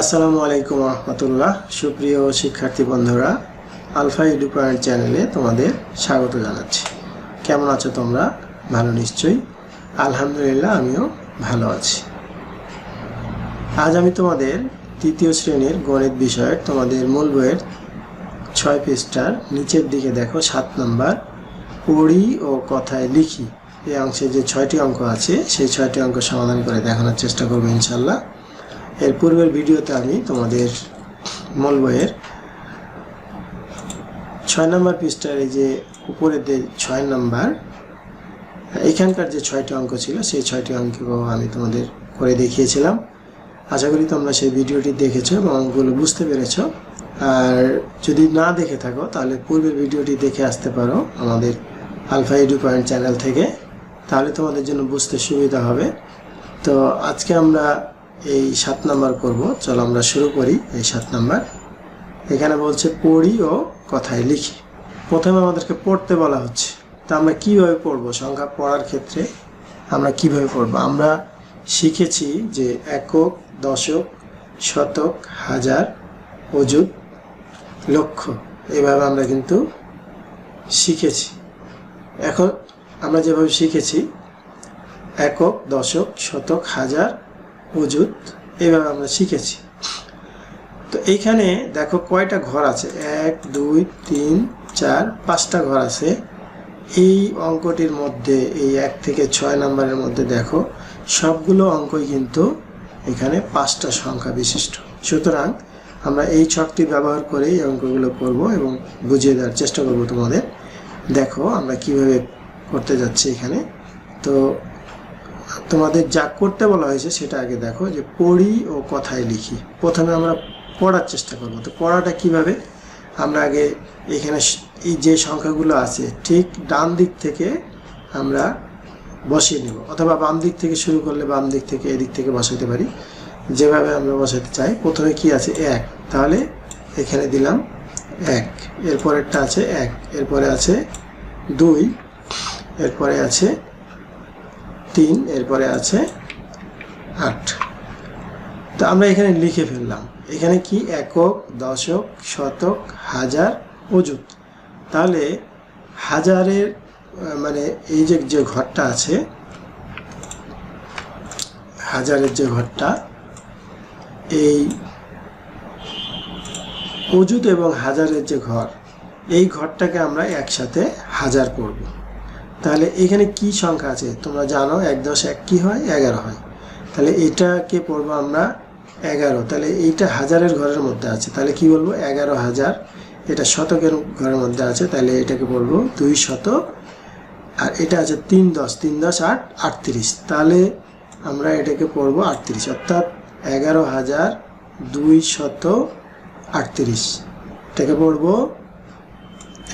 আসসালামু আলাইকুম রহমতুল্লাহ। সুপ্রিয় শিক্ষার্থী বন্ধুরা, আলফা এডু পয়েন্ট চ্যানেলে তোমাদের স্বাগত জানাচ্ছি। কেমন আছো তোমরা? ভালো নিশ্চয়ই। আলহামদুলিল্লাহ, আমিও ভালো আছি। আজ আমি তোমাদের তৃতীয় শ্রেণীর গণিত বিষয়ের তোমাদের মূল বইয়ের 6 পৃষ্ঠার নিচের দিকে দেখো 7 নম্বর পড়ি ও কথায় লিখি এই অংশে যে 6টি অঙ্ক আছে সেই 6টি অঙ্ক সমাধান করে দেখানোর চেষ্টা করবো ইনশাল্লাহ। এর পূর্বের ভিডিওতে আমি তোমাদের মূল বইয়ের 6 নম্বর পৃষ্ঠার এই যে উপরের যে 6 নম্বর এখানকার যে 6টি অঙ্ক ছিল সেই 6টি অঙ্ক আমি তোমাদের করে দেখিয়েছিলাম। আশা করি তোমরা সেই ভিডিওটি দেখেছো এবং অঙ্কগুলো বুঝতে পেরেছো। আর যদি না দেখে থাকো তাহলে পূর্বের ভিডিওটি দেখে আসতে পারো আমাদের আলফা এডু পয়েন্ট চ্যানেল থেকে, তাহলে তোমাদের জন্য বুঝতে সুবিধা হবে। তো আজকে আমরা এই 7 নম্বর করব। চলো আমরা শুরু করি। এই 7 নম্বর এখানে বলছে পড়ি ও কথায় লিখি। প্রথমে আমাদেরকে পড়তে বলা হচ্ছে, তা আমরা কিভাবে পড়ব? সংখ্যা পড়ার ক্ষেত্রে আমরা কিভাবে পড়ব? আমরা শিখেছি যে একক, দশক, শতক, হাজার, অযুত, লক্ষ, এভাবে আমরা কিন্তু শিখেছি। এখন আমরা যেভাবে শিখেছি একক, দশক, শতক, হাজার, অযুত, এইভাবে আমরা শিখেছি। তো এইখানে দেখো কয়টা ঘর আছে, 1 2 3 4 5টা ঘর আছে। এই অঙ্কটির মধ্যে এই 1 থেকে 6 নম্বরের মধ্যে দেখো সবগুলো অঙ্কই কিন্তু এখানে 5টা সংখ্যা বিশিষ্ট। সুতরাং আমরা এই ছকটি ব্যবহার করে এই অঙ্কগুলো করব এবং বুঝিয়ে দেওয়ার চেষ্টা করব তোমাদের। দেখো আমরা কিভাবে করতে যাচ্ছি এখানে। তো তোমাদের যা করতে বলা হয়েছে সেটা আগে দেখো, যে পড়ি ও কথায় লিখি। প্রথমে আমরা পড়ার চেষ্টা করব। তো পড়াটা কিভাবে? আমরা আগে এখানে এই যে সংখ্যাগুলো আছে ঠিক ডান দিক থেকে আমরা বসিয়ে নেব, অথবা বাম দিক থেকে শুরু করলে বাম দিক থেকে এদিক থেকে বসাতে পারি, যেভাবে আমরা বসাতে চাই। প্রথমে কি আছে? 1, তাহলে এখানে দিলাম 1, এরপরেরটা আছে 1, এরপরে আছে 2, এরপরে আছে 3, এরপরে আছে 8। তো আমরা এখানে লিখে ফেললাম। এখানে কি? একক, দশক, শতক, হাজার, অযুত। তাহলে হাজারের মানে এই যে ঘরটা আছে, হাজারের যে ঘরটা, এই অযুত এবং হাজারের যে ঘর, এই ঘরটাকে আমরা একসাথে হাজার করব। তাহলে এখানে কি সংখ্যা আছে তোমরা জানো? 1 10 1 কি হয়? 11 হয়। তাহলে এটাকে পড়বো আমরা 11। তাহলে এইটা হাজারের ঘরের মধ্যে আছে, তাহলে কি বলবো? 11,000। এটা শতকের ঘরের মধ্যে আছে, তাহলে এটাকে বলবো 200। আর এটা আছে 3 10 3 10 8 38, তাহলে আমরা এটাকে পড়বো 38, অর্থাৎ 11,238। এটাকে পড়বো,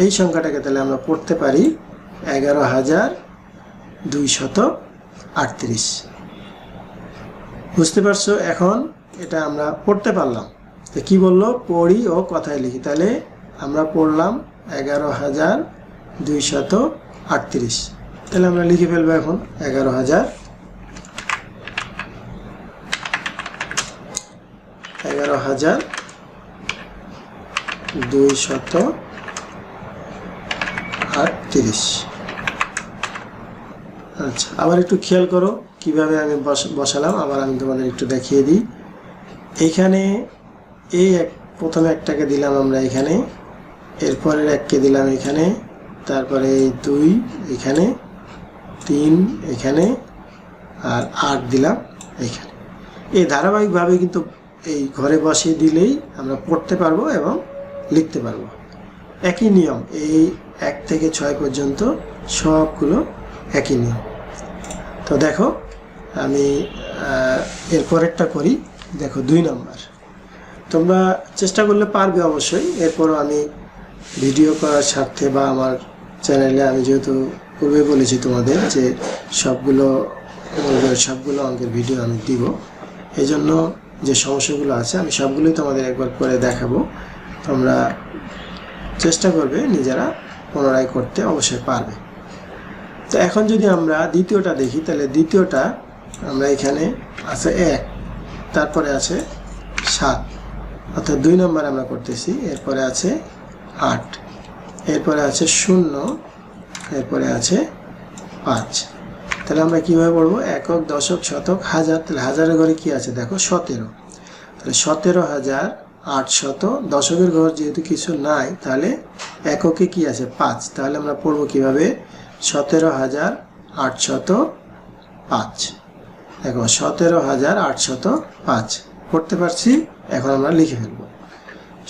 এই সংখ্যাটাকে তাহলে আমরা পড়তে পারি 11,238। বুঝতে পারছো? এখন এটা আমরা পড়তে পারলাম। তো কি বললো? পড়ি ও কথায় লিখি। তাহলে আমরা পড়লাম 11,238। তাহলে আমরা লিখে ফেলবো এখন 11,238। আচ্ছা, আবার একটু খেয়াল করো কিভাবে আমি বসালাম। আবার আমি তোমাদের একটু দেখিয়ে দিই। এখানে এই প্রথমে একটাকে দিলাম আমরা এখানে, এরপরের এককে দিলাম এখানে, তারপরে এই 2 এখানে, 3 এখানে, আর 8 দিলাম এখানে। এই ধারাবাহিকভাবে কিন্তু এই ঘরে বসিয়ে দিলেই আমরা পড়তে পারবো এবং লিখতে পারবো। একই নিয়ম, এই 1 থেকে 6 পর্যন্ত সবগুলো একই নিয়ম। তো দেখো আমি এরপরেরটা করি। দেখো 2 নম্বর। তোমরা চেষ্টা করলে পারবে অবশ্যই। এরপরও আমি ভিডিও করার স্বার্থে বা আমার চ্যানেলে আমি যেহেতু পূর্বে বলেছি তোমাদের যে সবগুলো অঙ্কের ভিডিও আমি দিব, এই জন্য যে সমস্যাগুলো আছে আমি সবগুলোই তোমাদের একবার করে দেখাবো। তোমরা চেষ্টা করবে নিজেরা পুনরায় করতে, অবশ্যই পারবে। তো এখন যদি আমরা দ্বিতীয়টা দেখি, তাহলে দ্বিতীয়টা আমরা এখানে আছে 1, তারপরে আছে 7, অর্থাৎ 2 নম্বর আমরা করতেছি। এরপরে আছে 8, এরপরে আছে 0, এরপরে আছে 5। তাহলে আমরা কীভাবে পড়বো? একক, দশক, শতক, হাজার। তাহলে হাজারের ঘরে কি আছে দেখো 17, তাহলে 17,800। দশকের ঘর যেহেতু কিছু নাই, তাহলে এককে কি আছে 5। তাহলে আমরা পড়বো কীভাবে? 17,805। দেখো 17,805 পড়তে পারছি। এখন আমরা লিখে ফেলব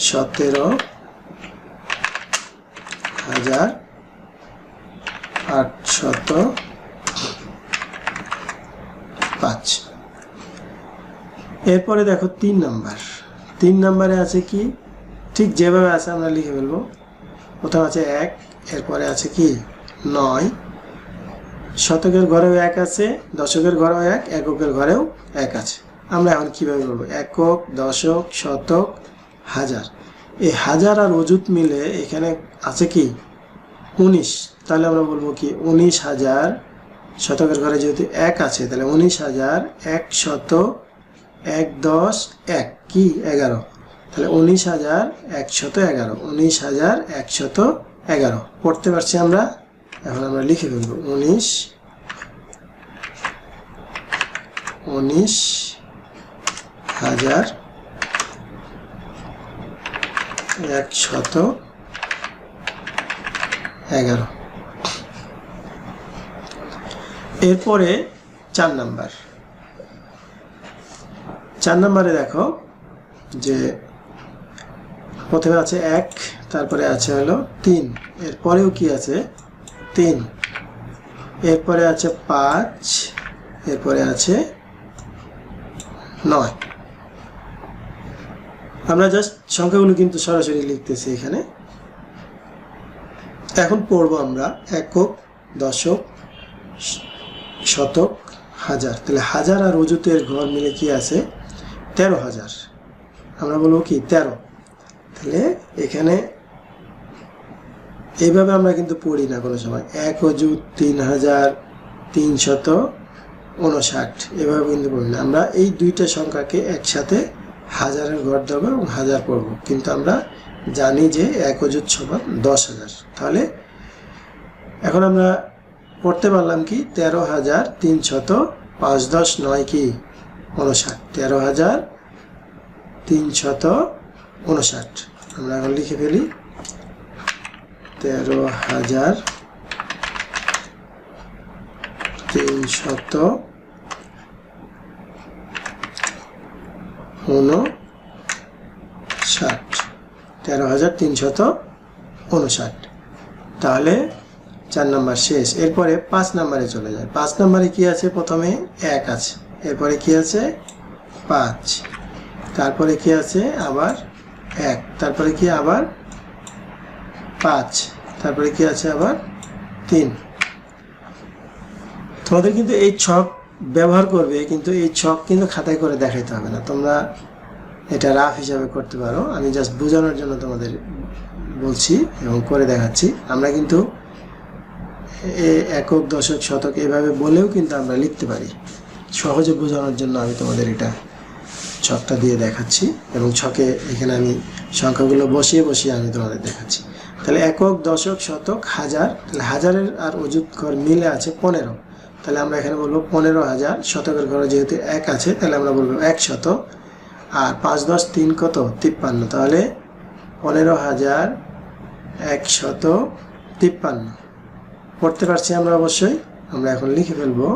17,805। এরপরে দেখো 3 নাম্বার। 3 নাম্বারে আছে কি? ঠিক যেভাবে আছে আমরা লিখে ফেলবো। প্রথম আছে 1, এরপরে আছে কি 9। শতকের ঘরেও 1 আছে, দশকের ঘরেও 1, এককের ঘরেও 1 আছে। আমরা এখন কীভাবে বলবো? একক, দশক, শতক, হাজার। এই হাজার আর অযুত মিলে এখানে আছে কি 19। তাহলে আমরা বলবো কি 19,000। শতকের ঘরে যেহেতু 1 আছে, তাহলে 19,100, 1 10 1 কি 11। তাহলে 19,111, 19,111 পড়তে পারছি আমরা। এখন আমরা লিখে ফেলবো 19,111। এরপরে 4 নাম্বার। 4 নাম্বারে দেখো যে প্রথমে আছে 1, তারপরে আছে হলো 3, এরপরেও কি আছে 3, এরপরে আছে 5, এরপরে আছে 9। আমরা জাস্ট সংখ্যাগুলো কিন্তু সরাসরি লিখতেছি এখানে। এখন পড়বো আমরা একক, দশক, শতক, হাজার। তাহলে হাজার আর অযুতের ঘর মিলে কি আছে 13,000। আমরা বলবো কি 13। তাহলে এখানে এইভাবে আমরা কিন্তু পড়ি না কোনো সময়। 1 অযুত 3,359, এভাবে কিন্তু পড়ি না। আমরা এই দুইটা সংখ্যাকে একসাথে হাজারের ঘর ধরবো এবং হাজার পড়বো, কিন্তু আমরা জানি যে 1 অযুত সমান 10,000। তাহলে এখন আমরা পড়তে পারলাম কি 13,300, 5 10 9 কি 59, 13,359। আমরা এখন লিখে ফেলি 13,359। 13,359। তাহলে 4 নাম্বার শেষ। এরপরে 5 নাম্বারে চলে যায়। 5 নাম্বারে কি আছে? প্রথমে 1 আছে, এরপরে কি আছে 5, তারপরে কি আছে আবার 1, তারপরে কি আবার 5, তারপরে কি আছে আবার 3। তোমাদের কিন্তু এই ছক ব্যবহার করবে, কিন্তু এই ছক কিন্তু খাতায় করে দেখাইতে হবে না, তোমরা এটা রাফ হিসাবে করতে পারো। আমি জাস্ট বোঝানোর জন্য তোমাদের বলছি এবং করে দেখাচ্ছি। আমরা কিন্তু একক, দশক, শতক এভাবে বলেও কিন্তু আমরা লিখতে পারি। সহজে বোঝানোর জন্য আমি তোমাদের এটা ছকটা দিয়ে দেখাচ্ছি এবং ছকে এখানে আমি সংখ্যাগুলো বসিয়ে বসিয়ে আমি তোমাদের দেখাচ্ছি। তাহলে একক, দশক, শতক, হাজার। তাহলে হাজারের আর অযুত ঘর মিলে আছে 15। তাহলে আমরা এখানে বলবো 15,000। শতকের ঘরে যেহেতু 1 আছে, তাহলে আমরা বলবো 100। আর 5 10 3 কত 53। তাহলে 15,153 পড়তে পারছি আমরা অবশ্যই। আমরা এখন লিখে ফেলবো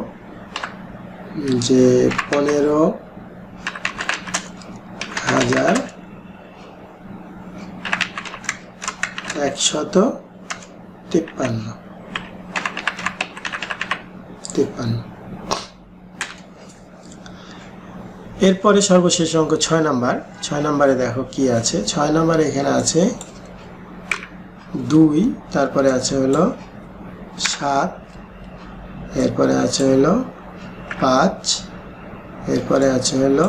যে 15,153। এরপরে সর্বশেষ অঙ্ক 6 নাম্বার। 6 নাম্বারে দেখো কি আছে। 6 নাম্বারে এখানে আছে 2, তারপরে আছে হলো 7, এরপরে আছে হলো 5, এরপরে আছে হলো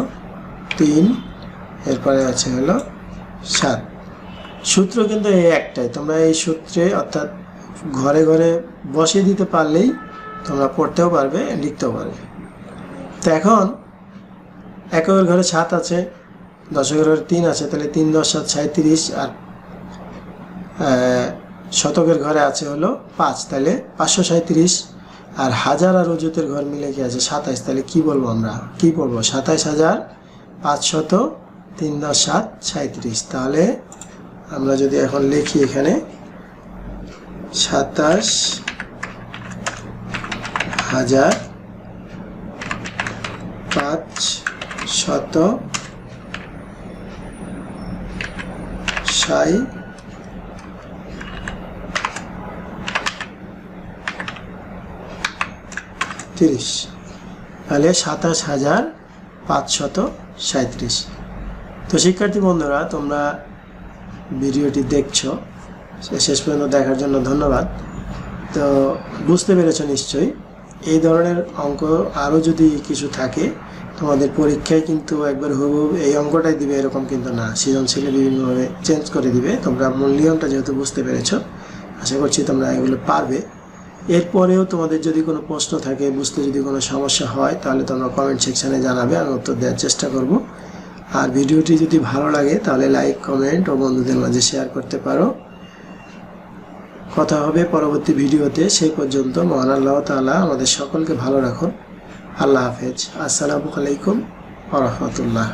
3, এরপরে আছে হলো 7। সূত্র কিন্তু এই একটাই। তোমরা এই সূত্রে অর্থাৎ ঘরে ঘরে বসিয়ে দিতে পারলেই তোমরা পড়তেও পারবে, লিখতেও পারবে। তো এখন এককের ঘরে 7 আছে, দশকের ঘরে 3 আছে, তাহলে 3 10 7 37, আর শতকের ঘরে আছে হলো 5, তাহলে 537। আর হাজার আর অযুতের ঘর মিলে কি আছে 27, তাহলে কি বলবো আমরা, কি বলবো 27,500, 3 10 7 37। তাহলে আমরা যদি এখন লিখি এখানে 27,500 30, তাহলে 27,537। তো শিক্ষার্থী বন্ধুরা, তোমরা ভিডিওটি দেখছো, শেষ পর্যন্ত দেখার জন্য ধন্যবাদ। তো বুঝতে পেরেছো নিশ্চয়ই। এই ধরনের অঙ্ক আরও যদি কিছু থাকে তোমাদের পরীক্ষায় কিন্তু একবার হুবহু এই অঙ্কটাই দিবে এরকম কিন্তু না, সৃজনশীলে বিভিন্নভাবে চেঞ্জ করে দিবে। তোমরা মূল নিয়মটা যেহেতু বুঝতে পেরেছো, আশা করছি তোমরা এগুলো পারবে। এরপরেও তোমাদের যদি কোনো প্রশ্ন থাকে, বুঝতে যদি কোনো সমস্যা হয়, তাহলে তোমরা কমেন্ট সেকশানে জানাবে, আমি উত্তর দেওয়ার চেষ্টা করব। আর ভিডিওটি যদি ভালো লাগে তাহলে লাইক, কমেন্ট ও বন্ধুদের মাঝে শেয়ার করতে পারো। কথা হবে পরবর্তী ভিডিওতে। সেই পর্যন্ত মহান আল্লাহ তাআলা আমাদের সকলকে ভালো রাখুন। আল্লাহ হাফেজ। আসসালামু আলাইকুম ওয়া রাহমাতুল্লাহ।